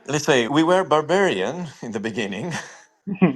let's say we were barbarian in the beginning.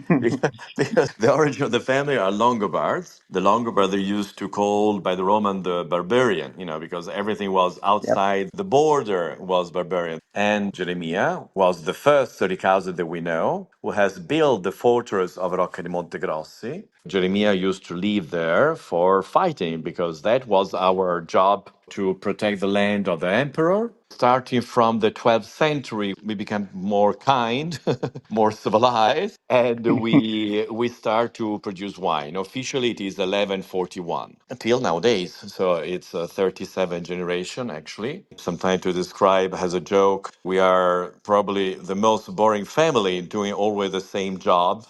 Because the origin of the family are Longobards. The Longobards are used to called by the Roman the barbarian, because everything was Yep. outside the border was barbarian. And Jeremiah was the first Ricasoli that we know who has built the fortress of Rocca di Montegrossi. Jeremiah used to live there for fighting because that was our job to protect the land of the emperor. Starting from the 12th century, we became more kind, more civilized, and we start to produce wine. Officially, it is 1141 until nowadays. So it's a 37 generation, actually. Sometimes to describe as a joke, we are probably the most boring family doing always the same job.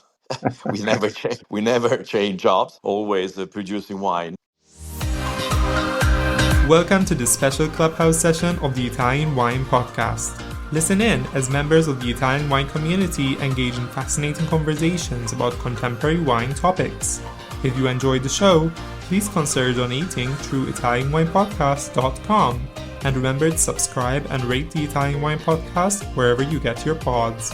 We never change jobs, always producing wine. Welcome to this special Clubhouse session of the Italian Wine Podcast. Listen in as members of the Italian wine community engage in fascinating conversations about contemporary wine topics. If you enjoyed the show, please consider donating through ItalianWinePodcast.com and remember to subscribe and rate the Italian Wine Podcast wherever you get your pods.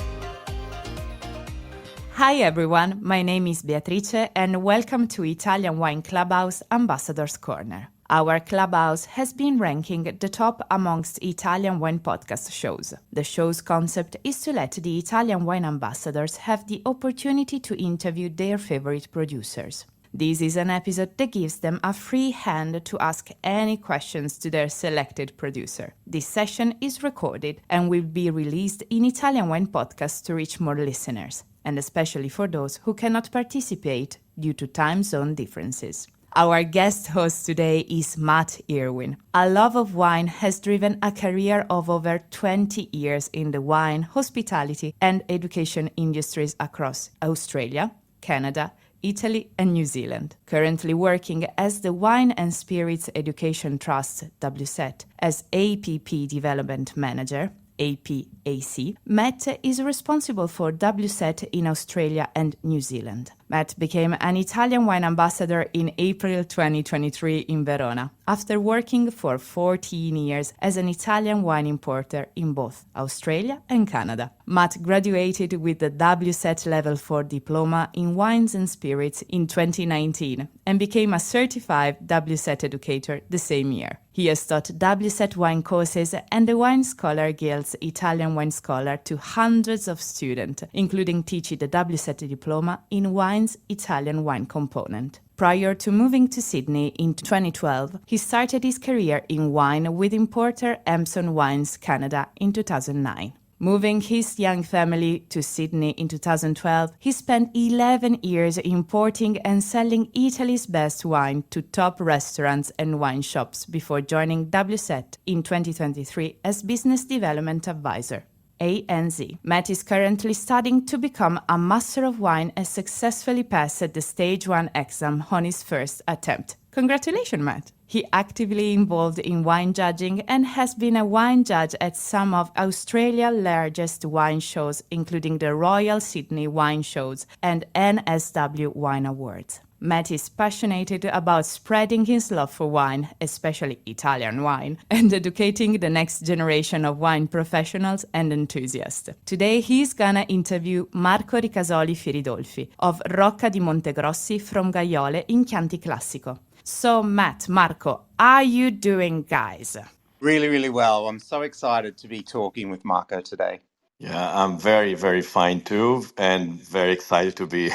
Hi everyone, my name is Beatrice and welcome to Italian Wine Clubhouse Ambassador's Corner. Our clubhouse has been ranking the top amongst Italian wine podcast shows. The show's concept is to let the Italian wine ambassadors have the opportunity to interview their favorite producers. This is an episode that gives them a free hand to ask any questions to their selected producer. This session is recorded and will be released in Italian Wine Podcast to reach more listeners, and especially for those who cannot participate due to time zone differences. Our guest host today is Matt Irwin. A love of wine has driven a career of over 20 years in the wine, hospitality, and education industries across Australia, Canada, Italy, and New Zealand. Currently working as the Wine and Spirits Education Trust, WSET, as APP Development Manager, APAC, Matt is responsible for WSET in Australia and New Zealand. Matt became an Italian wine ambassador in April 2023 in Verona, after working for 14 years as an Italian wine importer in both Australia and Canada. Matt graduated with the WSET Level 4 diploma in Wines and Spirits in 2019 and became a certified WSET educator the same year. He has taught WSET wine courses and the Wine Scholar Guild's Italian Wine Scholar to hundreds of students, including teaching the WSET diploma in Wine's Italian wine component. Prior to moving to Sydney in 2012, he started his career in wine with importer Emson Wines Canada in 2009. Moving his young family to Sydney in 2012, he spent 11 years importing and selling Italy's best wine to top restaurants and wine shops before joining WSET in 2023 as Business Development Advisor. ANZ. Matt is currently studying to become a Master of Wine and successfully passed the Stage 1 exam on his first attempt. Congratulations, Matt! He actively involved in wine judging and has been a wine judge at some of Australia's largest wine shows, including the Royal Sydney Wine Shows and NSW Wine Awards. Matt is passionate about spreading his love for wine, especially Italian wine, and educating the next generation of wine professionals and enthusiasts. Today he's gonna interview Marco Ricasoli-Firidolfi of Rocca di Montegrossi from Gaiole in Chianti Classico. So Matt, Marco, how are you doing, guys? Really, really well. I'm so excited to be talking with Marco today. Yeah, I'm very, very fine too, and very excited to be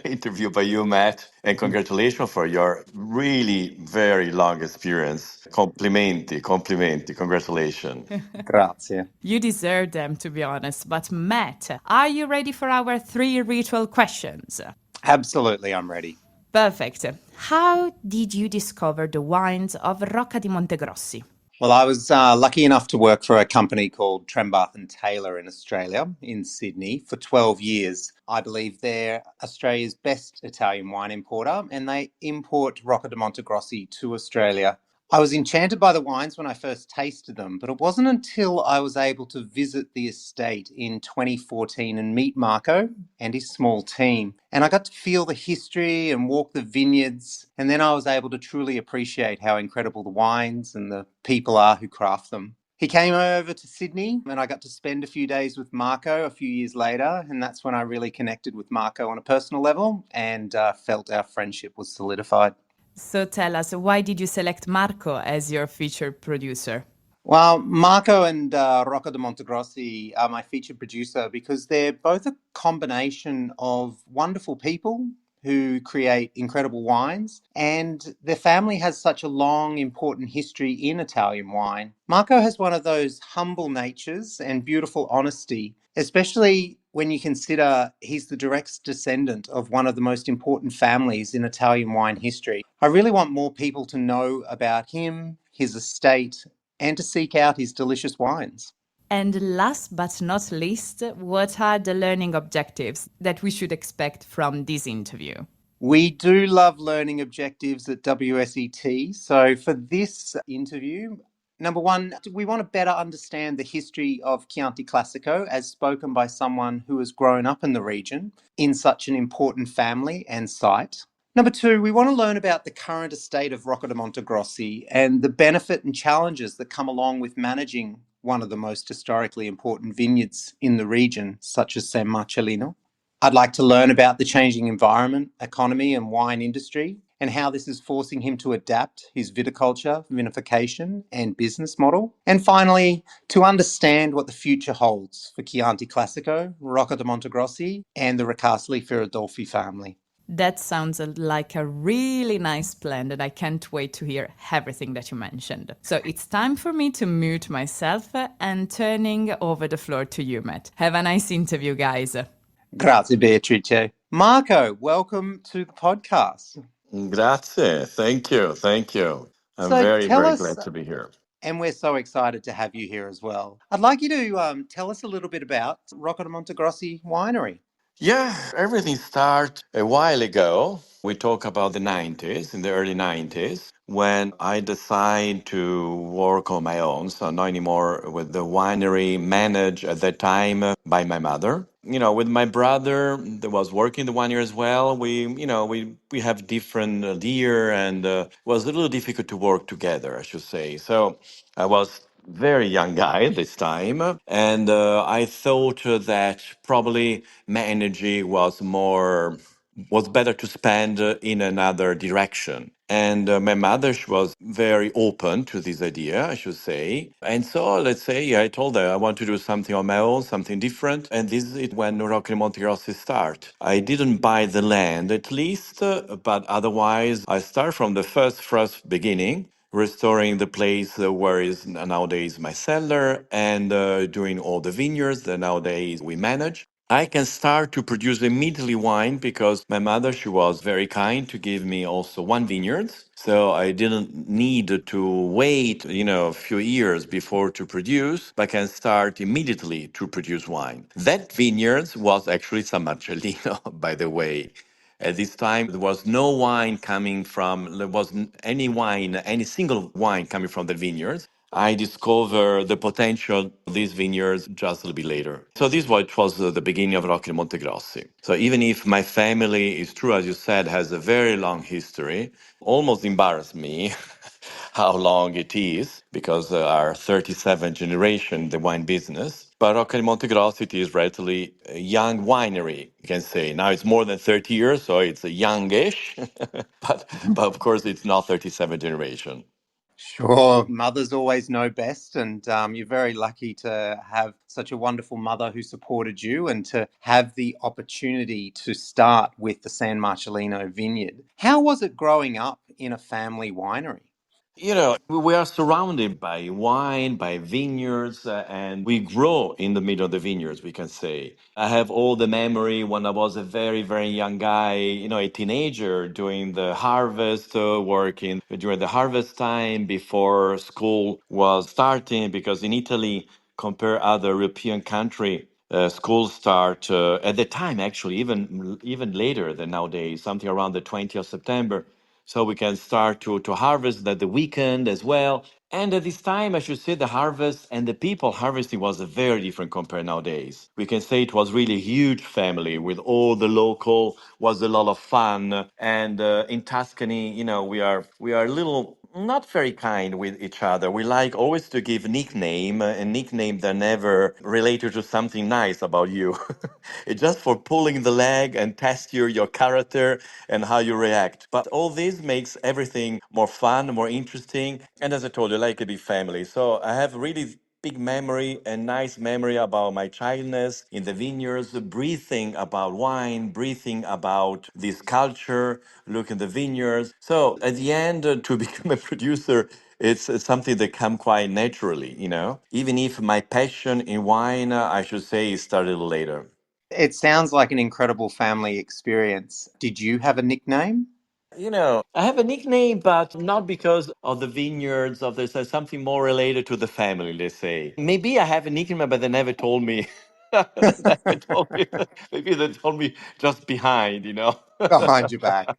interviewed by you, Matt. And congratulations for your really very long experience. Complimenti, congratulations. Grazie. You deserve them, to be honest. But Matt, are you ready for our 3 ritual questions? Absolutely, I'm ready. Perfect. How did you discover the wines of Rocca di Montegrossi? Well, I was lucky enough to work for a company called Trembath and Taylor in Australia, in Sydney, for 12 years. I believe they're Australia's best Italian wine importer, and they import Rocca di Montegrossi to Australia. I was enchanted by the wines when I first tasted them, but it wasn't until I was able to visit the estate in 2014 and meet Marco and his small team. And I got to feel the history and walk the vineyards. And then I was able to truly appreciate how incredible the wines and the people are who craft them. He came over to Sydney and I got to spend a few days with Marco a few years later. And that's when I really connected with Marco on a personal level and felt our friendship was solidified. So tell us, why did you select Marco as your featured producer? Well, Marco and Rocca di Montegrossi are my featured producer because they're both a combination of wonderful people who create incredible wines, and their family has such a long, important history in Italian wine. Marco has one of those humble natures and beautiful honesty, especially when you consider he's the direct descendant of one of the most important families in Italian wine history. I really want more people to know about him, his estate, and to seek out his delicious wines. And last but not least, what are the learning objectives that we should expect from this interview? We do love learning objectives at WSET. So for this interview, number one, we want to better understand the history of Chianti Classico as spoken by someone who has grown up in the region in such an important family and site. Number two, we want to learn about the current estate of Rocca di Montegrossi and the benefit and challenges that come along with managing one of the most historically important vineyards in the region, such as San Marcellino. I'd like to learn about the changing environment, economy, and wine industry, and how this is forcing him to adapt his viticulture, vinification, and business model. And finally, to understand what the future holds for Chianti Classico, Rocca di Montegrossi, and the Ricasoli-Firidolfi family. That sounds like a really nice plan, and I can't wait to hear everything that you mentioned. So it's time for me to mute myself and turning over the floor to you, Matt. Have a nice interview, guys. Grazie, Beatrice. Marco, welcome to the podcast. Grazie. Thank you. Thank you. I'm So very, tell very us, glad to be here. and we're so excited to have you here as well. I'd like you to tell us a little bit about Rocca di Montegrossi Winery. Yeah, everything started a while ago. We talk about the 90s, in the early 90s, when I decided to work on my own. So not anymore with the winery managed at that time by my mother. You know, with my brother that was working the winery as well, we have different year and it was a little difficult to work together, I should say. So I was very young guy this time, and I thought that probably my energy was better to spend in another direction. And my mother, she was very open to this idea, I should say. And so, let's say, I told her I want to do something on my own, something different. And this is when Rocca di Montegrossi start. I didn't buy the land, at least, but otherwise, I start from the first beginning, restoring the place where is nowadays my cellar and doing all the vineyards that nowadays we manage. I can start to produce immediately wine because my mother, she was very kind to give me also one vineyard. So I didn't need to wait, a few years before to produce, but can start immediately to produce wine. That vineyard was actually San Marcellino, by the way. At this time, there was no wine coming from, there wasn't any wine, any single wine coming from the vineyards. I discovered the potential of these vineyards just a little bit later. So this was the beginning of Rocca di Montegrossi. So even if my family is true, as you said, has a very long history, almost embarrassed me how long it is because our 37th generation, the wine business. But Rocca di Montegrossi it is relatively a young winery, you can say. Now it's more than 30 years, so it's a youngish, but of course it's not 37th generation. Sure. Mothers always know best, and you're very lucky to have such a wonderful mother who supported you and to have the opportunity to start with the San Marcellino vineyard. How was it growing up in a family winery? We are surrounded by wine, by vineyards, and we grow in the middle of the vineyards, we can say. I have all the memory when I was a very, very young guy, a teenager doing the harvest, working during the harvest time before school was starting, because in Italy, compare other European country, schools start at the time, actually, even later than nowadays, something around the 20th of September, so we can start to harvest at the weekend as well. And at this time, I should say the harvest and the people harvesting was very different compared nowadays. We can say it was really a huge family with all the local, was a lot of fun. And in Tuscany, we are a little not very kind with each other. We like always to give nickname, and nickname that never related to something nice about you. It's just for pulling the leg and test your character and how you react. But all this makes everything more fun, more interesting. And as I told you, I like a big family. So I have really big memory and nice memory about my childness in the vineyards, breathing about wine, breathing about this culture, look in the vineyards. So at the end, to become a producer, it's something that come quite naturally, you know. Even if my passion in wine, I should say, started later. It sounds like an incredible family experience. Did you have a nickname? You know, I have a nickname, but not because of the vineyards of this, something more related to the family, let's say. Maybe I have a nickname, but they never told me. They never told me. Maybe they told me just behind, you know. Behind your back.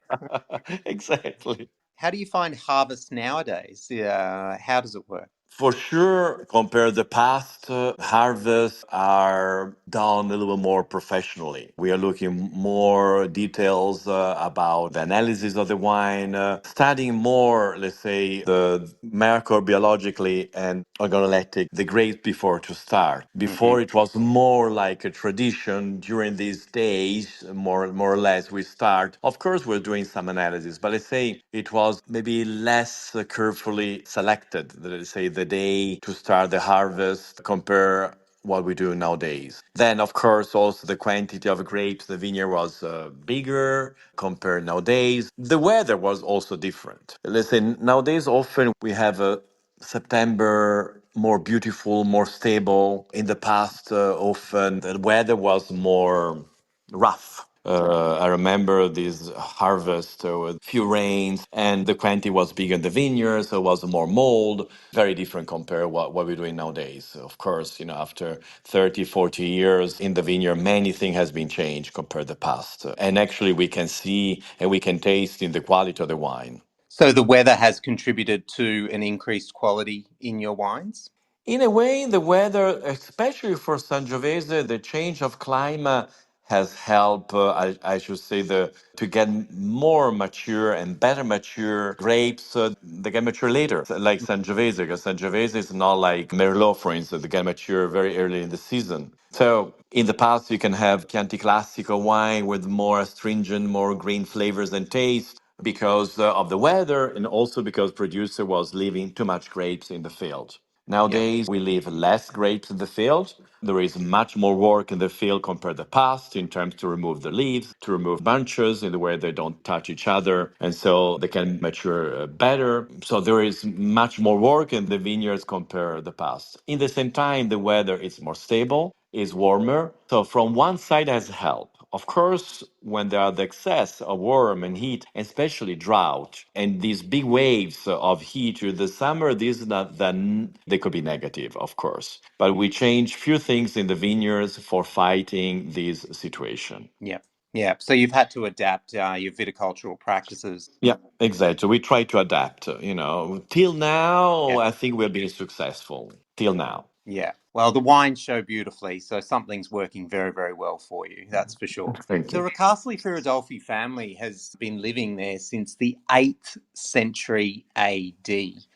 Exactly. How do you find harvest nowadays? How does it work? For sure, compared to the past, harvests are done a little more professionally. We are looking more details about the analysis of the wine, studying more, let's say, the microbiologically and organoleptic, the grapes before to start. Hmm. Before it was more like a tradition during these days, more or less we start. Of course, we're doing some analysis, but let's say it was maybe less carefully selected. Let's say the day to start the harvest compare what we do nowadays. Then, of course, also the quantity of grapes, the vineyard was bigger compared nowadays. The weather was also different. Let's say nowadays often we have a September more beautiful, more stable. In the past, often the weather was more rough. I remember this harvest with few rains, and the quantity was bigger in the vineyard, so it was more mold. Very different compared what we're doing nowadays. Of course, you know, after 30, 40 years in the vineyard, many things has been changed compared to the past. And actually, we can see and we can taste in the quality of the wine. So the weather has contributed to an increased quality in your wines? In a way, the weather, especially for Sangiovese, the change of climate has helped, I should say, to get more mature and better mature grapes. They get mature later, like Sangiovese, because Sangiovese is not like Merlot, for instance, they get mature very early in the season. So in the past, you can have Chianti Classico wine with more astringent, more green flavors and taste because of the weather and also because producer was leaving too much grapes in the field. Yeah. Nowadays, we leave less grapes in the field. There is much more work in the field compared to the past in terms to remove the leaves, to remove bunches in the way they don't touch each other, and so they can mature better. So there is much more work in the vineyards compared to the past. In the same time, the weather is more stable, is warmer. So from one side has help. Of course, when there are the excess of warm and heat, especially drought, and these big waves of heat through the summer, these not then they could be negative, of course. But we change few things in the vineyards for fighting this situation. Yeah. Yeah. So you've had to adapt your viticultural practices. Yeah, exactly. We try to adapt, you know. Till now, Yeah. I think we've been successful. Till now. Yeah. Well, the wines show beautifully, so something's working very, very well for you. That's for sure. Thank The you. Ricasoli-Firidolfi family has been living there since the 8th century AD.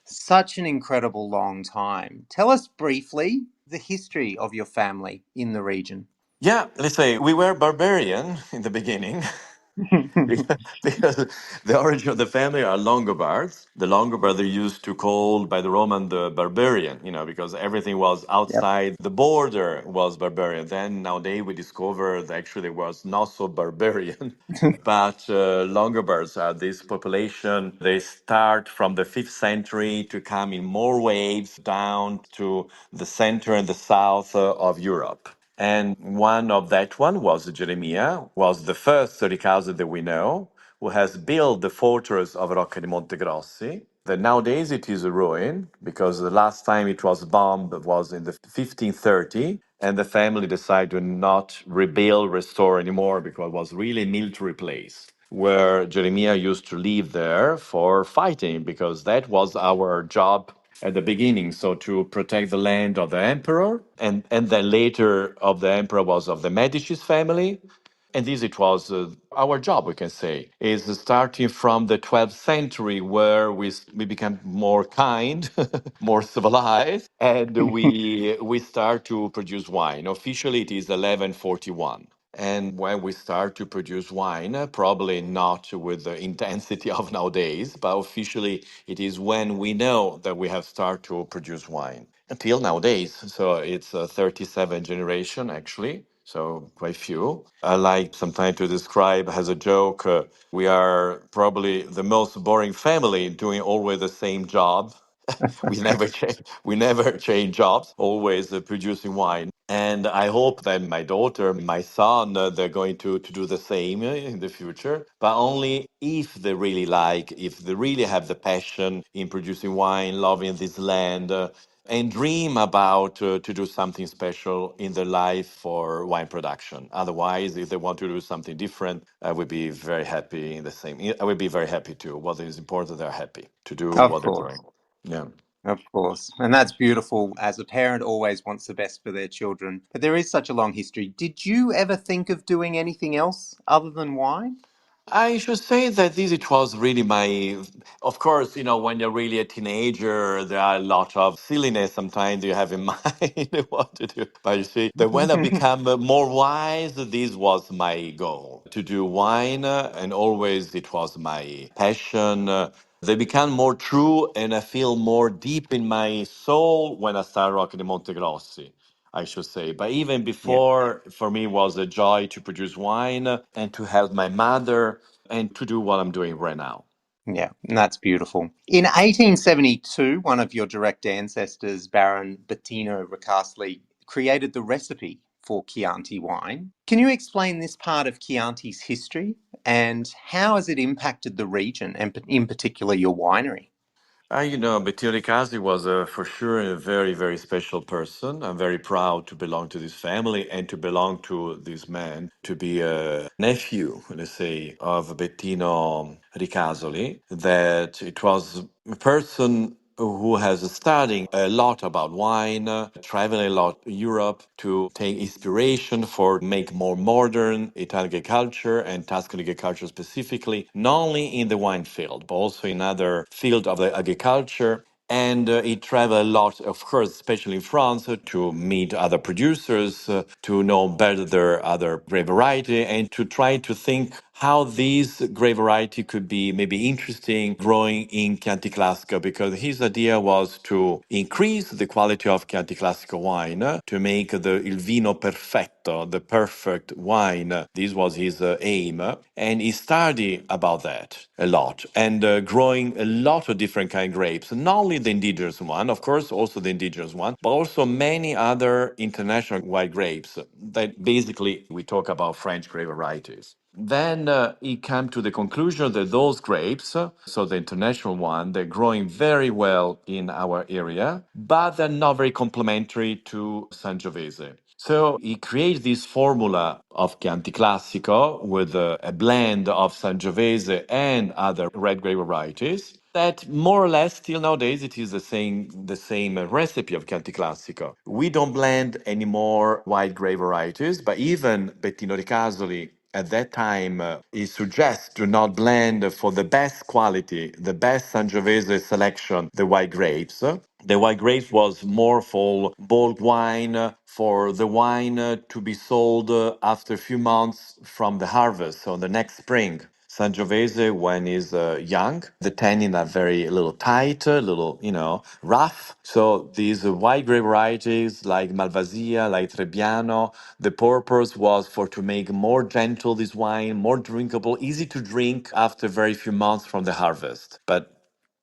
Such an incredible long time. Tell us briefly the history of your family in the region. Yeah, let's say we were barbarian in the beginning. Because the origin of the family are Longobards. The Longobards are used to called by the Roman the barbarian, you know, because everything was Yep. outside the border was barbarian. Then nowadays we discovered actually it was not so barbarian. But Longobards are this population. They start from the 5th century to come in more waves down to the center and the south of Europe. And one of that one was Jeremiah, was the first Ricasoli that we know, who has built the fortress of Rocca di Montegrossi. That nowadays it is a ruin because the last time it was bombed was in the 1530, and the family decided to not rebuild, restore anymore because it was really a military place where Jeremiah used to live there for fighting because that was our job at the beginning, so to protect the land of the emperor, and then later of the emperor was of the Medici's family, And this it was our job, we can say, is starting from the 12th century where we became more kind, more civilized, and we start to produce wine. Officially, it is 1141. And when we start to produce wine, probably not with the intensity of nowadays, but officially it is when we know that we have started to produce wine until nowadays. So it's a 37 generation actually. So quite few. I like sometimes to describe as a joke, we are probably the most boring family doing always the same job. We never change jobs, always producing wine. And I hope that my daughter, my son, they're going to do the same in the future, but only if they really like, if they really have the passion in producing wine, loving this land, and dream about to do something special in their life for wine production. Otherwise, if they want to do something different, I would be very happy in the same. I would be very happy too. What is important, they're happy to do Of what they're doing. course. Yeah. Of course. And that's beautiful, as a parent always wants the best for their children. But there is such a long history. Did you ever think of doing anything else other than wine? I should say that this it was really my. Of course, when you're really a teenager, there are a lot of silliness sometimes you have in mind what to do. But you see, that when I become more wise, this was my goal to do wine, and always it was my passion. They become more true, and I feel more deep in my soul when I start Rocca di Montegrossi. I should say. But even Yeah. before, for me, was a joy to produce wine and to help my mother and to do what I'm doing right now. Yeah, and that's beautiful. In 1872, one of your direct ancestors, Baron Bettino Ricasoli, created the recipe for Chianti wine. Can you explain this part of Chianti's history and how has it impacted the region and in particular your winery? Bettino Ricasi was for sure a very, very special person. I'm very proud to belong to this family and to belong to this man, to be a nephew, let's say, of Bettino Ricasoli, that it was a person who has studied a lot about wine, traveling a lot Europe to take inspiration for make more modern Italian agriculture and Tuscan agriculture specifically, not only in the wine field, but also in other field of the agriculture. And he traveled a lot, of course, especially in France, to meet other producers, to know better their other grape variety, and to try to think how these grape variety could be maybe interesting growing in Chianti Classico, because his idea was to increase the quality of Chianti Classico wine, to make the il vino perfetto, the perfect wine. This was his aim, and he studied about that a lot, and growing a lot of different kind of grapes, not only the indigenous one, of course, also the indigenous one, but also many other international white grapes that basically we talk about French grape varieties. Then he came to the conclusion that those grapes, so the international one, they're growing very well in our area, but they're not very complementary to Sangiovese. So he created this formula of Chianti Classico with a blend of Sangiovese and other red grape varieties that more or less till nowadays it is the same recipe of Chianti Classico. We don't blend any more white grape varieties, but even Bettino Ricasoli at that time, he suggests to not blend for the best quality, the best Sangiovese selection, the white grapes. The white grapes was more for bulk wine, for the wine to be sold after a few months from the harvest, so the next spring. Sangiovese, when is young, the tannin are very a little tight, a little, rough. So these white grape varieties like Malvasia, like Trebbiano, the purpose was for to make more gentle this wine, more drinkable, easy to drink after very few months from the harvest. But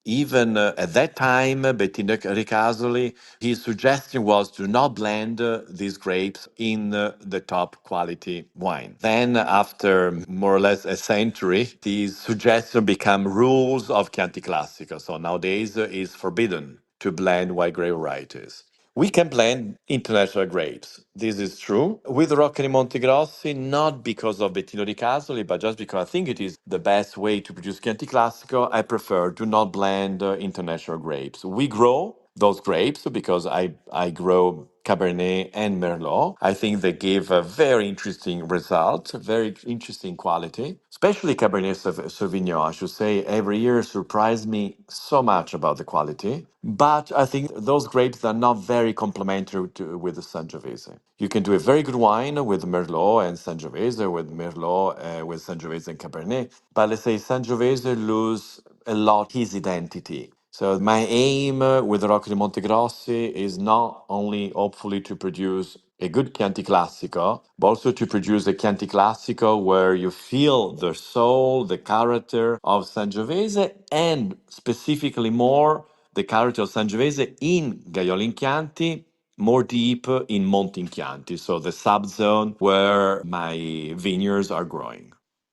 even at that time, Bettino Ricasoli, his suggestion was to not blend these grapes in the top quality wine. Then, after more or less a century, these suggestions become rules of Chianti Classico. So nowadays it's forbidden to blend white grape varieties. We can blend international grapes. This is true. With Rocca di Montegrossi, not because of Bettino di Casoli, but just because I think it is the best way to produce Chianti Classico, I prefer to not blend international grapes. We grow those grapes because I grow Cabernet and Merlot. I think they give a very interesting result, very interesting quality, especially Cabernet Sauvignon. I should say every year surprised me so much about the quality. But I think those grapes are not very complementary with the Sangiovese. You can do a very good wine with Merlot and Sangiovese, with Merlot, with Sangiovese and Cabernet. But let's say Sangiovese lose a lot his identity. So my aim with Rocca di Montegrossi is not only hopefully to produce a good Chianti Classico, but also to produce a Chianti Classico where you feel the soul, the character of Sangiovese, and specifically more the character of Sangiovese in Gaiole in Chianti, more deep in Monte in Chianti, so the subzone where my vineyards are growing.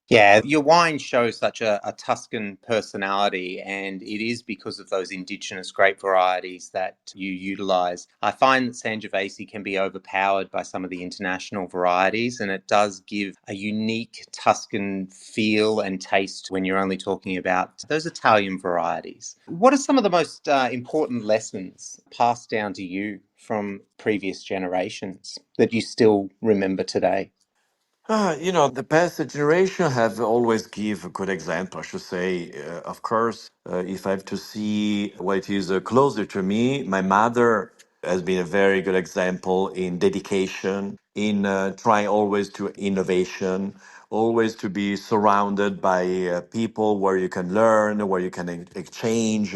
Yeah, your wine shows such a Tuscan personality, and it is because of those indigenous grape varieties that you utilize. I find that Sangiovese can be overpowered by some of the international varieties, and it does give a unique Tuscan feel and taste when you're only talking about those Italian varieties. What are some of the most important lessons passed down to you from previous generations that you still remember today? The past generation have always give a good example. I should say, of course, if I have to see what is closer to me, my mother has been a very good example in dedication, in trying always to innovation, always to be surrounded by people where you can learn, where you can exchange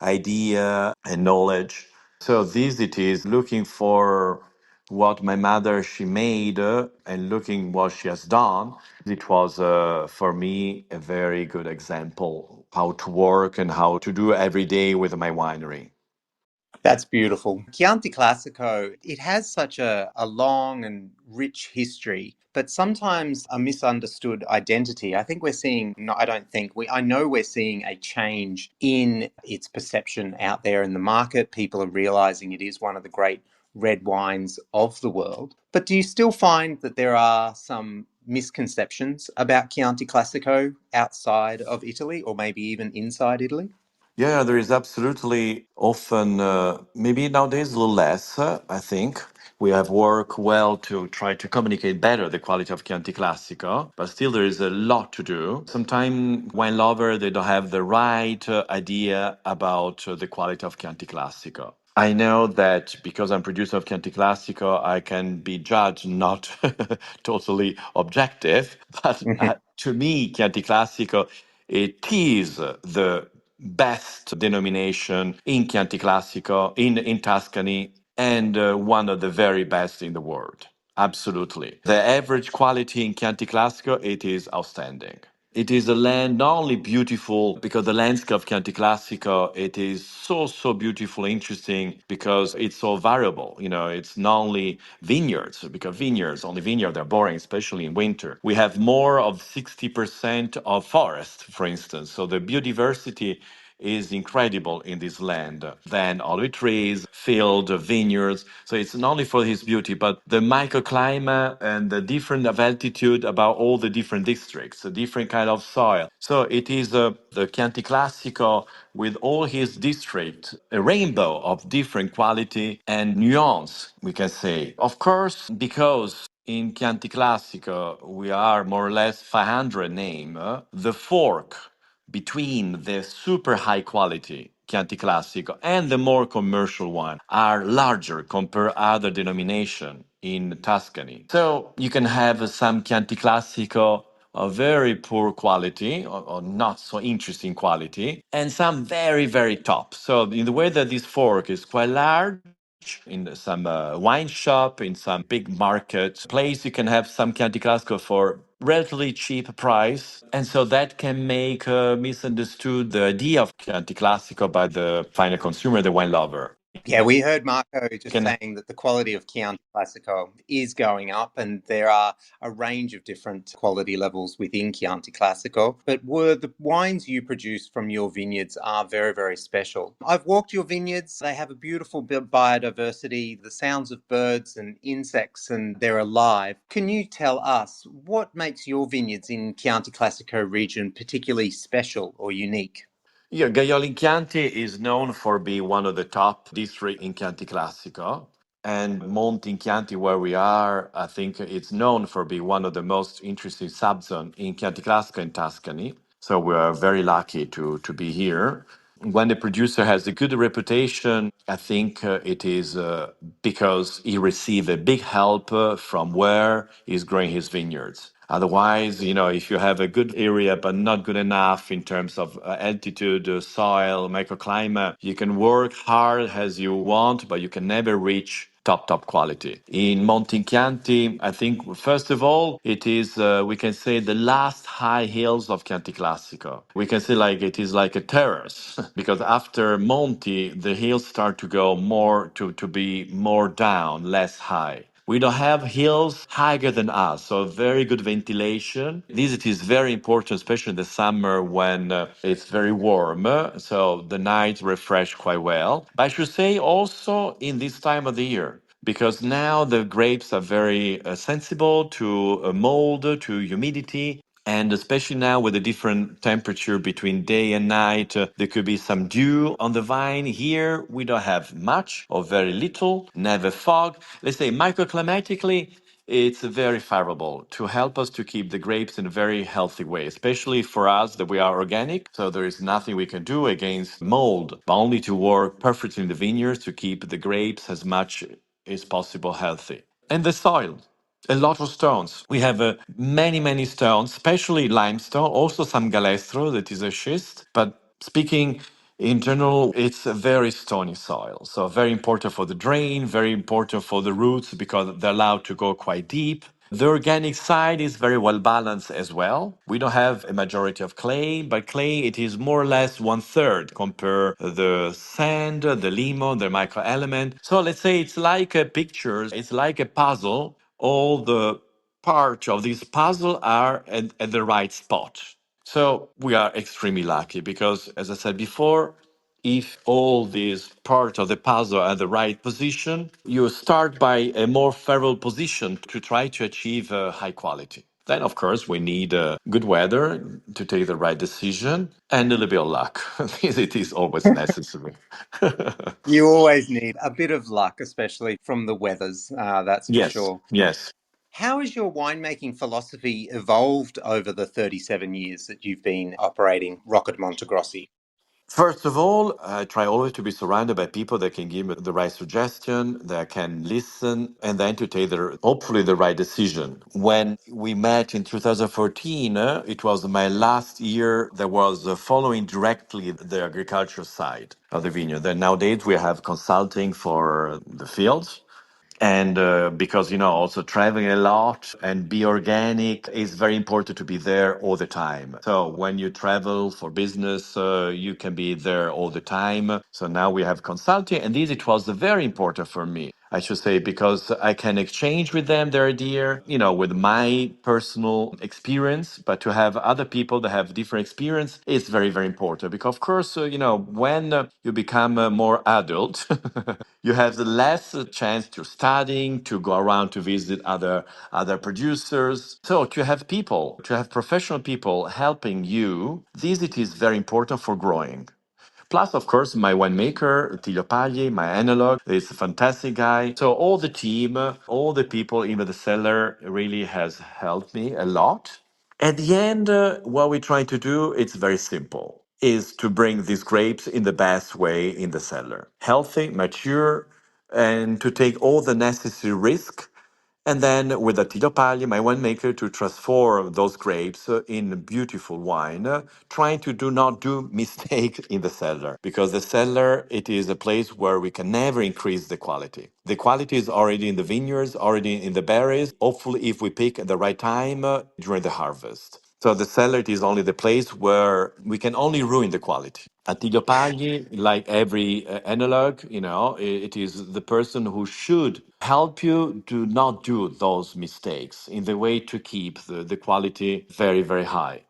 idea and knowledge. So this it is looking for what my mother she made and looking what she has done. It was for me a very good example how to work and how to do every day with my winery. That's beautiful. Chianti Classico, it has such a long and rich history, but sometimes a misunderstood identity. I think we're seeing, no, I don't think, I know we're seeing a change in its perception out there in the market. People are realizing it is one of the great red wines of the world. But do you still find that there are some misconceptions about Chianti Classico outside of Italy or maybe even inside Italy? Yeah, there is absolutely often, maybe nowadays a little less, I think. We have worked well to try to communicate better the quality of Chianti Classico, but still there is a lot to do. Sometimes wine lover, they don't have the right idea about the quality of Chianti Classico. I know that because I'm producer of Chianti Classico, I can be judged not totally objective, but to me, Chianti Classico, it is the best denomination in Chianti Classico, in Tuscany, and one of the very best in the world. Absolutely. The average quality in Chianti Classico, it is outstanding. It is a land not only beautiful because the landscape of Chianti Classico, it is so beautiful, interesting because it's so variable. It's not only vineyards because only vineyards are boring, especially in winter. We have more of 60% of forest, for instance. So the biodiversity is incredible in this land. Then olive trees, field, vineyards. So it's not only for his beauty, but the microclimate and the different of altitude about all the different districts, a different kind of soil. So it is the Chianti Classico with all his district, a rainbow of different quality and nuance, we can say. Of course, because in Chianti Classico, we are more or less 500 name. The fork between the super high quality Chianti Classico and the more commercial one are larger compared other denomination in Tuscany. So you can have some Chianti Classico of very poor quality or not so interesting quality and some very top. So in the way that this fork is quite large, in some wine shop, in some big market place, you can have some Chianti Classico for relatively cheap price. And so that can make misunderstood the idea of Chianti Classico by the final consumer, the wine lover. Yeah, we heard Marco just Can saying that the quality of Chianti Classico is going up, and there are a range of different quality levels within Chianti Classico. But were the wines you produce from your vineyards are very, very special. I've walked your vineyards. They have a beautiful biodiversity, the sounds of birds and insects, and they're alive. Can you tell us what makes your vineyards in Chianti Classico region particularly special or unique? Yeah, Gaiole in Chianti is known for being one of the top districts in Chianti Classico. And Monte in Chianti, where we are, I think it's known for being one of the most interesting subzones in Chianti Classico in Tuscany. So we are very lucky to be here. When the producer has a good reputation, I think it is because he received a big help from where he's growing his vineyards. Otherwise, if you have a good area but not good enough in terms of altitude, soil, microclimate, you can work hard as you want, but you can never reach top quality. In Monte-Chianti, I think first of all, it is we can say the last high hills of Chianti Classico. We can say like it is like a terrace because after Monte, the hills start to go more to be more down, less high. We don't have hills higher than us, so very good ventilation. This it is very important, especially in the summer when it's very warm, so the nights refresh quite well. But I should say also in this time of the year, because now the grapes are very sensible to mold, to humidity. And especially now with the different temperature between day and night, there could be some dew on the vine. Here, we don't have much or very little, never fog. Let's say microclimatically, it's very favorable to help us to keep the grapes in a very healthy way, especially for us that we are organic. So there is nothing we can do against mold, but only to work perfectly in the vineyards to keep the grapes as much as possible healthy. And the soil. A lot of stones. We have many stones, especially limestone, also some galestro that is a schist. But speaking in general, it's a very stony soil. So very important for the drain, very important for the roots because they're allowed to go quite deep. The organic side is very well balanced as well. We don't have a majority of clay, but clay it is more or less one third compare the sand, the limo, the microelement. So let's say it's like a picture, it's like a puzzle. All the parts of this puzzle are at the right spot. So we are extremely lucky because, as I said before, if all these parts of the puzzle are at the right position, you start by a more favorable position to try to achieve high quality. Then, of course, we need good weather to take the right decision and a little bit of luck. It is always necessary. You always need a bit of luck, especially from the weathers, that's for Yes, sure. yes. How has your winemaking philosophy evolved over the 37 years that you've been operating Rocca di Montegrossi? First of all, I try always to be surrounded by people that can give me the right suggestion, that can listen, and then to take hopefully the right decision. When we met in 2014, it was my last year that was following directly the agriculture side of the vineyard. Then nowadays we have consulting for the fields and because also traveling a lot and be organic is very important to be there all the time. So when you travel for business you can be there all the time. So now we have consulting, and this it was very important for me, I should say, because I can exchange with them their idea, with my personal experience, but to have other people that have different experience is very, very important. Because of course, when you become more adult, you have the less chance to studying, to go around to visit other producers. So to have people, to have professional people helping you, this it is very important for growing. Plus, of course, my winemaker, Tilio Pagli, my analog, is a fantastic guy. So all the team, all the people, even the seller, really has helped me a lot. At the end, what we're trying to do, it's very simple, is to bring these grapes in the best way in the cellar. Healthy, mature, and to take all the necessary risk, and then with Attilio Pagli, my winemaker, to transform those grapes in beautiful wine, trying to do not do mistake in the cellar, because the cellar, it is a place where we can never increase the quality. The quality is already in the vineyards, already in the berries, hopefully if we pick at the right time during the harvest. So the cellar it is only the place where we can only ruin the quality. Attilio Pagli, like every analog, it is the person who should help you to not do those mistakes in the way to keep the quality very, very high.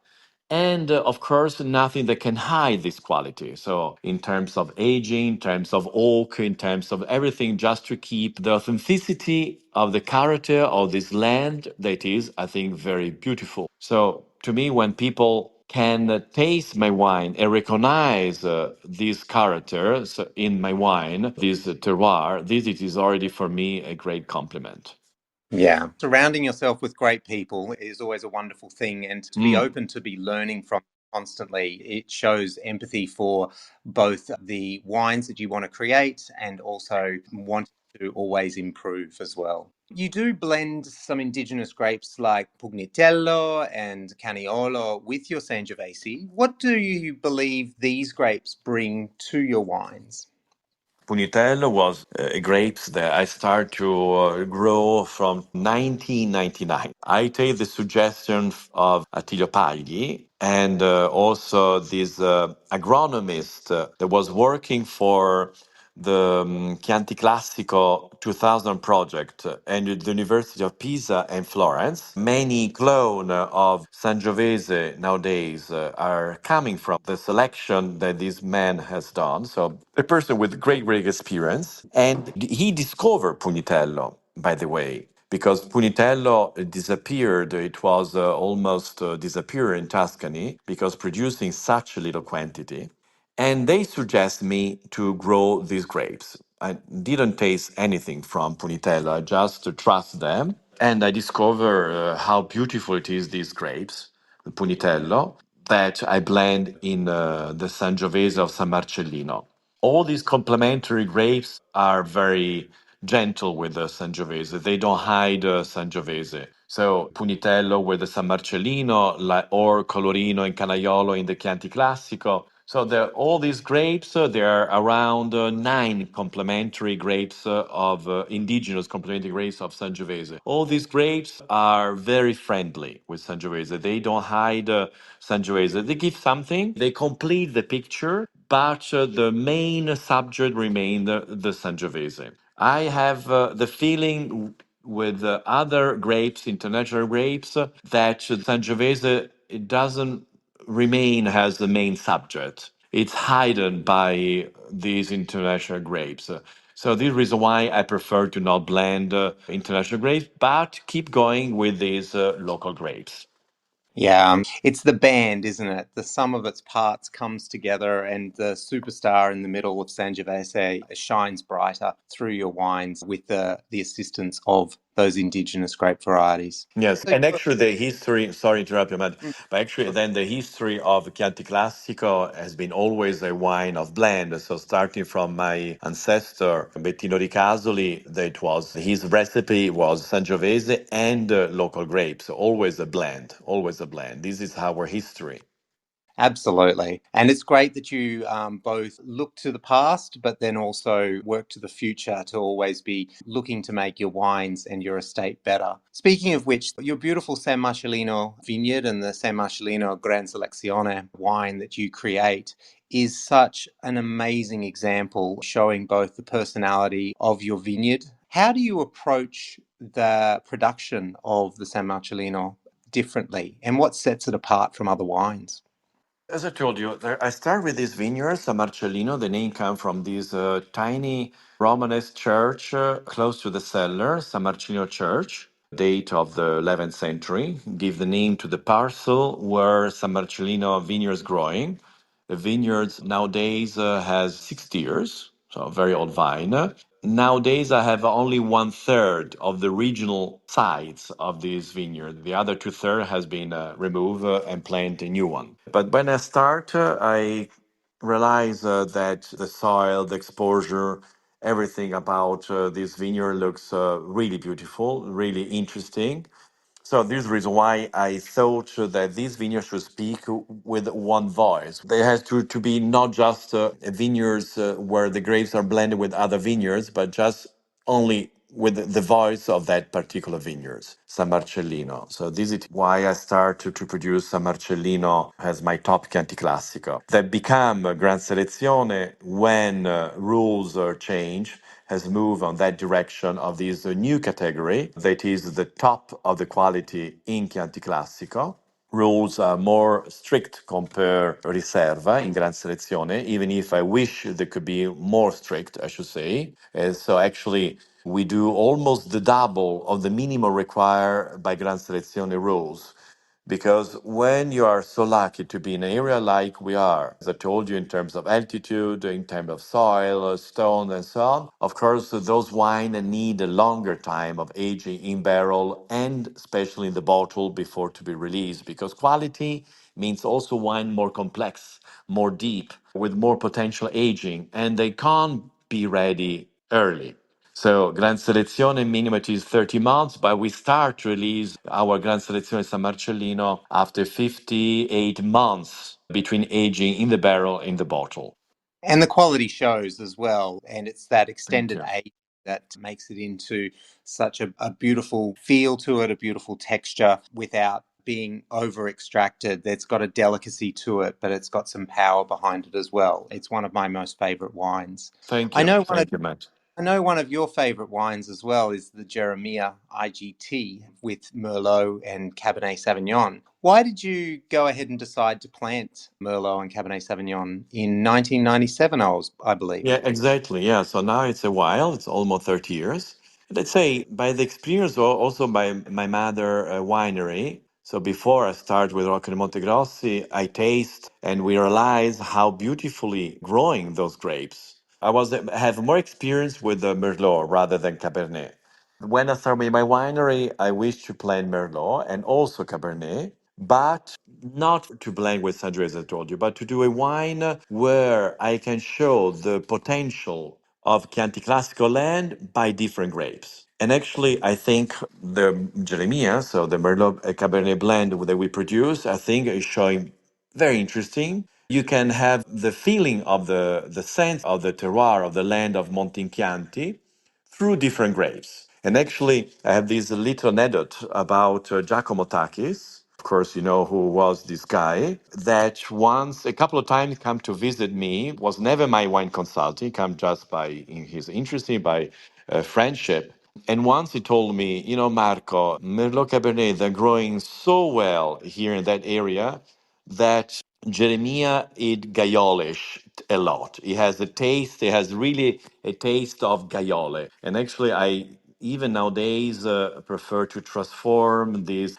And of course, nothing that can hide this quality. So, in terms of aging, in terms of oak, in terms of everything, just to keep the authenticity of the character of this land that is, I think, very beautiful. So, to me, when people can taste my wine and recognize these characters in my wine, this terroir, this it is already for me a great compliment. Yeah. Surrounding yourself with great people is always a wonderful thing. And to be Mm. open to be learning from constantly, it shows empathy for both the wines that you want to create and also want to always improve as well. You do blend some indigenous grapes like Pugnitello and Caniolo with your Sangiovese. What do you believe these grapes bring to your wines? Punitello was grapes that I started to grow from 1999. I take the suggestion of Attilio Pagli and also this agronomist that was working for the Chianti Classico 2000 project and the University of Pisa and Florence. Many clone of Sangiovese nowadays are coming from the selection that this man has done. So a person with great experience. And he discovered Punitello, by the way, because Punitello disappeared. It was almost disappeared in Tuscany because producing such a little quantity. And they suggest me to grow these grapes. I didn't taste anything from Punitello. I just trust them, and I discover how beautiful it is. These grapes, the Punitello, that I blend in the Sangiovese of San Marcellino. All these complementary grapes are very gentle with the Sangiovese. They don't hide Sangiovese. So Punitello with the San Marcellino, or Colorino and Canaiolo in the Chianti Classico. So all these grapes, there are around 9 complementary grapes of indigenous complementary grapes of Sangiovese. All these grapes are very friendly with Sangiovese. They don't hide Sangiovese. They give something, they complete the picture, but the main subject remains the Sangiovese. I have the feeling with other grapes, international grapes, that Sangiovese it doesn't remain as the main subject. It's hidden by these international grapes. So this is the reason why I prefer to not blend international grapes, but keep going with these local grapes. Yeah, it's the band, isn't it? The sum of its parts comes together, and the superstar in the middle of Sangiovese shines brighter through your wines with the assistance of those indigenous grape varieties. Yes, So, and actually the history, sorry to interrupt you, Matt, but actually then the history of Chianti Classico has been always a wine of blend. So starting from my ancestor, Bettino Ricasoli, that was his recipe was Sangiovese and local grapes. So always a blend, always a blend. This is our history. absolutely. And it's great that you both look to the past, but then also work to the future to always be looking to make your wines and your estate better. Speaking of which, your beautiful San Marcellino vineyard and the San Marcellino Gran Selezione wine that you create is such an amazing example showing both the personality of your vineyard. How do you approach the production of the San Marcellino differently, and what sets it apart from other wines? As I told you, I start with this vineyard, San Marcellino. The name comes from this tiny Romanesque church close to the cellar, San Marcellino Church, date of the 11th century. Give the name to the parcel where San Marcellino vineyard is growing. The vineyards nowadays has 60 years, so very old vine. Nowadays, I have only one third of the regional sites of this vineyard. The other two thirds has been removed and planted a new one. But when I start, I realize that the soil, the exposure, everything about this vineyard looks really beautiful, really interesting. So this is the reason why I thought that this vineyard should speak with one voice. There has to be not just vineyards where the grapes are blended with other vineyards, but just only with the voice of that particular vineyards, San Marcellino. So this is why I started to produce San Marcellino as my top Chianti Classico. That become a Gran Selezione when rules change has moved on that direction of this new category that is the top of the quality in Chianti Classico. Rules are more strict compared Riserva in Gran Selezione, even if I wish they could be more strict, I should say. And so actually, we do almost the double of the minimum required by Gran Selezione rules. Because when you are so lucky to be in an area like we are, as I told you, in terms of altitude, in terms of soil, stone, and so on, of course, those wine need a longer time of aging in barrel and especially in the bottle before to be released. Because quality means also wine more complex, more deep, with more potential aging, and they can't be ready early. So Gran Selezione minimum is 30 months, but we start to release our Gran Selezione San Marcellino after 58 months between aging in the barrel in the bottle. And the quality shows as well. And it's that Thank extended you. age that makes it into such a beautiful feel to it, a beautiful texture without being over extracted. It's got a delicacy to it, but it's got some power behind it as well. It's one of my most favorite wines. Thank I you. know one of Thank you, Matt. I know one of your favorite wines as well is the Jeremia IGT with Merlot and Cabernet Sauvignon. Why did you go ahead and decide to plant Merlot and Cabernet Sauvignon in 1997, I believe? Yeah, exactly. Yeah. So now it's a while, it's almost 30 years. Let's say by the experience also by my mother winery. So before I start with Rocca di Montegrossi, I taste and we realize how beautifully growing those grapes. I was have more experience with the Merlot rather than Cabernet. When I started with my winery, I wish to plant Merlot and also Cabernet, but not to blend with Sangiovese, as I told you, but to do a wine where I can show the potential of Chianti Classico land by different grapes. And actually, I think the Jeremia, so the Merlot Cabernet blend that we produce, I think is showing very interesting. You can have the feeling of the sense of the terroir of the land of Montinchianti through different grapes. And actually, I have this little anecdote about Giacomo Takis. Of course, you know who was this guy that once, a couple of times, come to visit me. Was never my wine consultant. Come just by in his interest, by friendship. And once he told me, you know, Marco, Merlot Cabernet, they're growing so well here in that area that Jeremiah it Gaiolish a lot. He has a taste. He has really a taste of Gaiole. And actually, I even nowadays prefer to transform this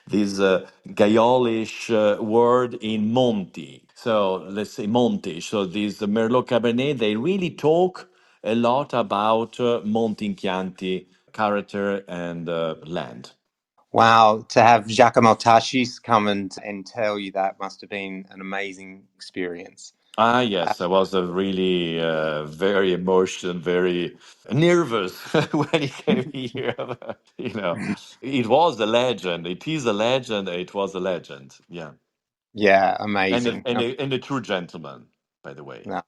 Gaiolish word in Monti. So let's say Monti. So these Merlot Cabernet, they really talk a lot about Montinchianti character and land. Wow, to have Giacomo Tashis come and tell you that must have been an amazing experience. Ah, Uh, yes, I was really very emotional, very nervous when he came here. You know, it was a legend. It is a legend. It was a legend. Yeah, yeah, and a, amazing. and a, and a true gentleman, by the way. No,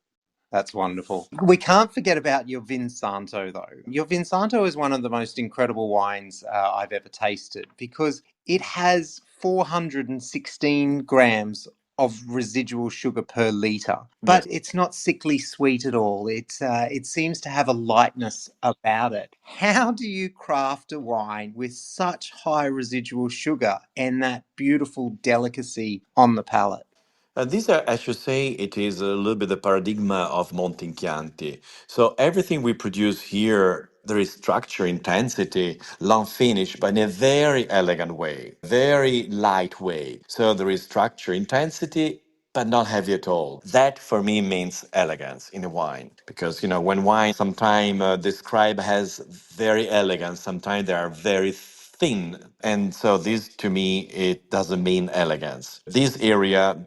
that's wonderful. We can't forget about your Vinsanto, though. Your Vinsanto is one of the most incredible wines I've ever tasted because it has 416 grams of residual sugar per litre, Yes. but it's not sickly sweet at all. It seems to have a lightness about it. How do you craft a wine with such high residual sugar and that beautiful delicacy on the palate? These are, I should say, it is a little bit the paradigma of Montinchianti. So everything we produce here, there is structure, intensity, long finish, but in a very elegant way, very light way. So there is structure, intensity, but not heavy at all. That for me means elegance in a wine, because you know when wine sometimes described as very elegant, sometimes they are very thin, and so this to me it doesn't mean elegance. This area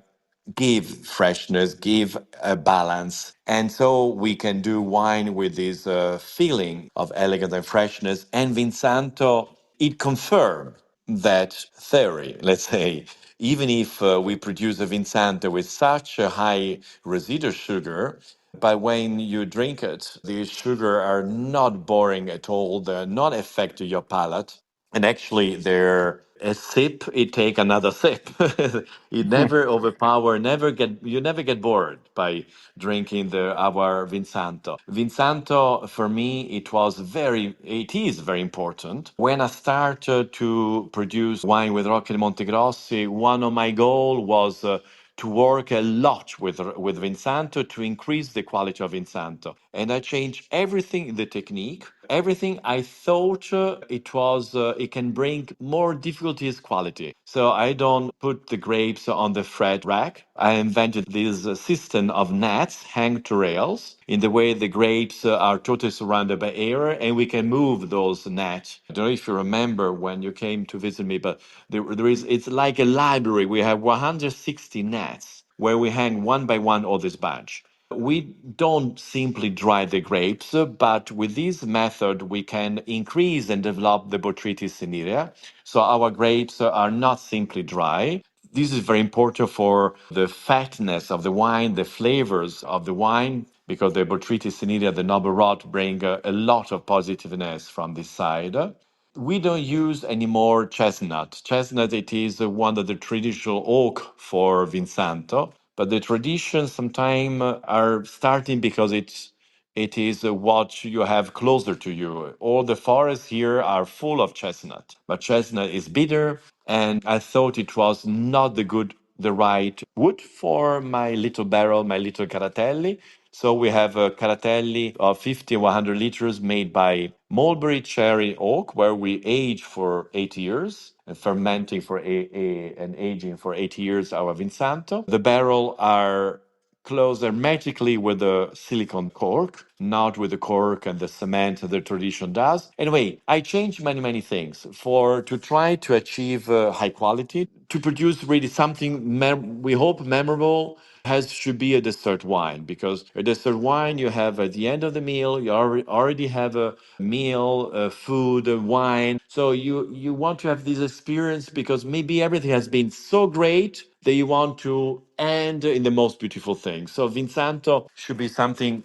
give freshness, give a balance. And so we can do wine with this feeling of elegance and freshness. And Vinsanto, it confirmed that theory, let's say. Even if we produce a Vinsanto with such a high residual sugar, but when you drink it, the sugar are not boring at all. They're not affect your palate, and actually they're a sip it take another sip. It never overpower, never get, you never get bored by drinking the our Vinsanto for me it is very important. When I started to produce wine with Rocca di Montegrossi, one of my goal was to work a lot with Vinsanto to increase the quality of Vinsanto. and I changed everything in the technique. Everything I thought it can bring more difficulty is quality. So I don't put the grapes on the fret rack. I invented this system of nets hang to rails in the way the grapes are totally surrounded by air, and we can move those nets. I don't know if you remember when you came to visit me, but there is it's like a library. We have 160 nets where we hang one by one all this batch. We don't simply dry the grapes, but with this method, we can increase and develop the botrytis cinerea. So our grapes are not simply dry. This is very important for the fatness of the wine, the flavors of the wine, because the botrytis cinerea, the noble rot, bring a lot of positiveness from this side. We don't use anymore chestnut. Chestnut, it is one of the traditional oak for Vinsanto, but the traditions sometimes are starting because it is what you have closer to you. All the forests here are full of chestnut, but chestnut is bitter, and I thought it was not the right wood for my little barrel, my little caratelli. So we have a caratelli of 50, 100 liters made by mulberry cherry oak, where we age for 8 years, and fermenting for and aging for 8 years our Vinsanto. The barrel are closed hermetically with a silicone cork, not with the cork and the cement the tradition does. Anyway, I changed many, many things for to try to achieve high quality, to produce really something we hope memorable. Has should be a dessert wine, because a dessert wine you have at the end of the meal, you already have a meal, food, wine. So you want to have this experience because maybe everything has been so great that you want to end in the most beautiful thing. So Vinsanto should be something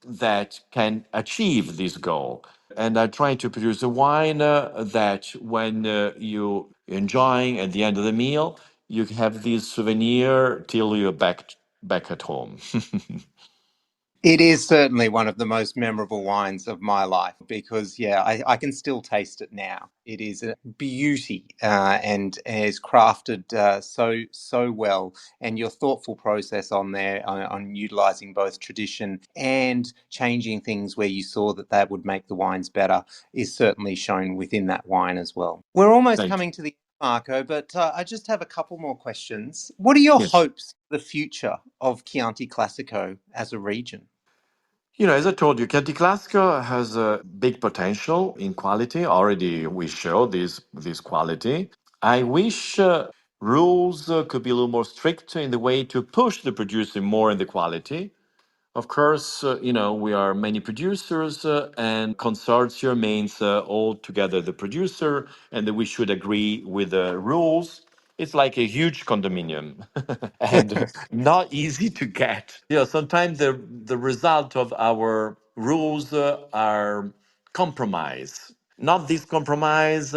that can achieve this goal. And I try to produce a wine that when you enjoying at the end of the meal, you have this souvenir till you're back at home. It is certainly one of the most memorable wines of my life because, yeah, I can still taste it now. It is a beauty and is crafted so well. And your thoughtful process on there on utilizing both tradition and changing things where you saw that that would make the wines better is certainly shown within that wine as well. We're almost Thank you. coming to the end, Marco, but I just have a couple more questions. What are your Yes. hopes for the future of Chianti Classico as a region? You know, as I told you, Chianti Classico has a big potential in quality. Already we show this quality. I wish rules could be a little more strict in the way to push the producer more in the quality. Of course, we are many producers, and consortium means all together the producer, and that we should agree with the rules. It's like a huge condominium, and not easy to get. Sometimes the result of our rules are compromise. Not this compromise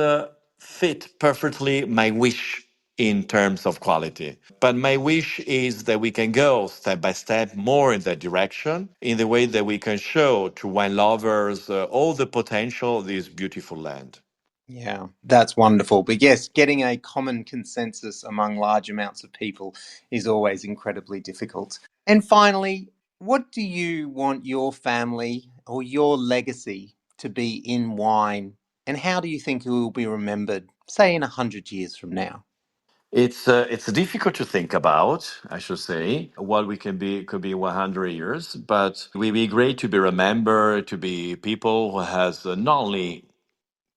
fit perfectly my wish in terms of quality. But my wish is that we can go step by step more in that direction, in the way that we can show to wine lovers all the potential of this beautiful land. Yeah, that's wonderful. But yes, getting a common consensus among large amounts of people is always incredibly difficult. And finally, what do you want your family or your legacy to be in wine? And how do you think it will be remembered, say, in 100 years from now? It's difficult to think about, I should say, what we can be could be 100 years, but it would be great to be remembered to be people who has not only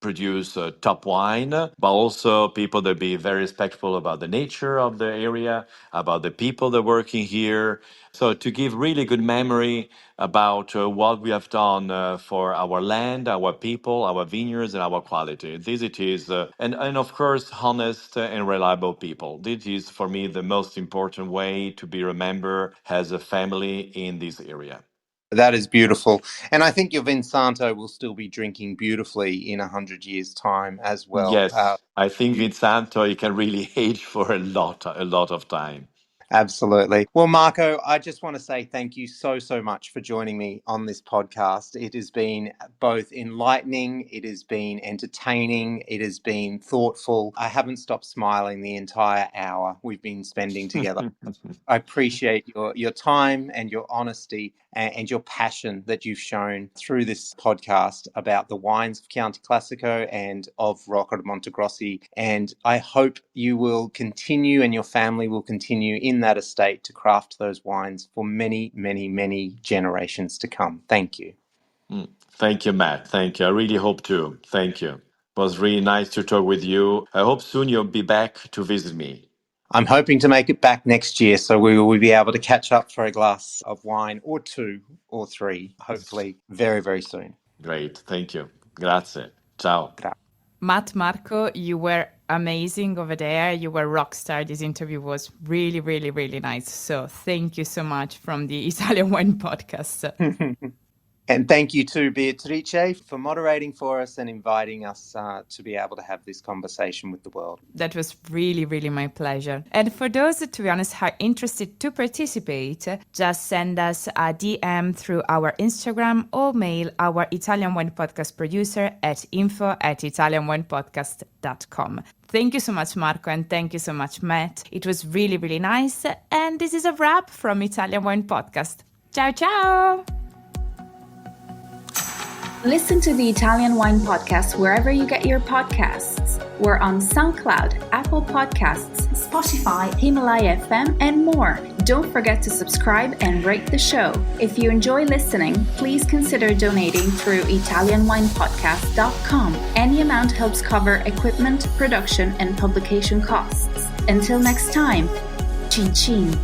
produce top wine, but also people that be very respectful about the nature of the area, about the people that are working here. So to give really good memory about what we have done for our land, our people, our vineyards, and our quality. This it is, and of course, honest and reliable people. This is for me the most important way to be remembered as a family in this area. That is beautiful. And I think your Vinsanto will still be drinking beautifully in 100 years' time as well. Yes, I think Vinsanto, you can really age for a lot of time. Absolutely. Well, Marco, I just want to say thank you so much for joining me on this podcast. It has been both enlightening, it has been entertaining, it has been thoughtful. I haven't stopped smiling the entire hour we've been spending together. I appreciate your time and your honesty and your passion that you've shown through this podcast about the wines of Chianti Classico and of Rocca di Montegrossi. And I hope you will continue and your family will continue in that estate to craft those wines for many generations to come. Thank you. Thank you, Matt. Thank you. I really hope to. Thank you. It was really nice to talk with you. I hope soon you'll be back to visit me. I'm hoping to make it back next year, so we will be able to catch up for a glass of wine or 2 or 3, hopefully very soon. Great. Thank you. Grazie. Ciao. Matt, Marco, you were amazing over there. You were rock star. This interview was really nice. So thank you so much from the Italian Wine Podcast. And thank you to Beatrice for moderating for us and inviting us to be able to have this conversation with the world. That was really my pleasure. And for those, to be honest, who are interested to participate, just send us a DM through our Instagram or mail our Italian Wine Podcast producer at info@italianwinepodcast.com. Thank you so much, Marco, and thank you so much, Matt. It was really nice. And this is a wrap from Italian Wine Podcast. Ciao! Listen to the Italian Wine Podcast wherever you get your podcasts. We're on SoundCloud, Apple Podcasts, Spotify, Himalaya FM, and more. Don't forget to subscribe and rate the show. If you enjoy listening, please consider donating through ItalianWinePodcast.com. Any amount helps cover equipment, production, and publication costs. Until next time, cin cin.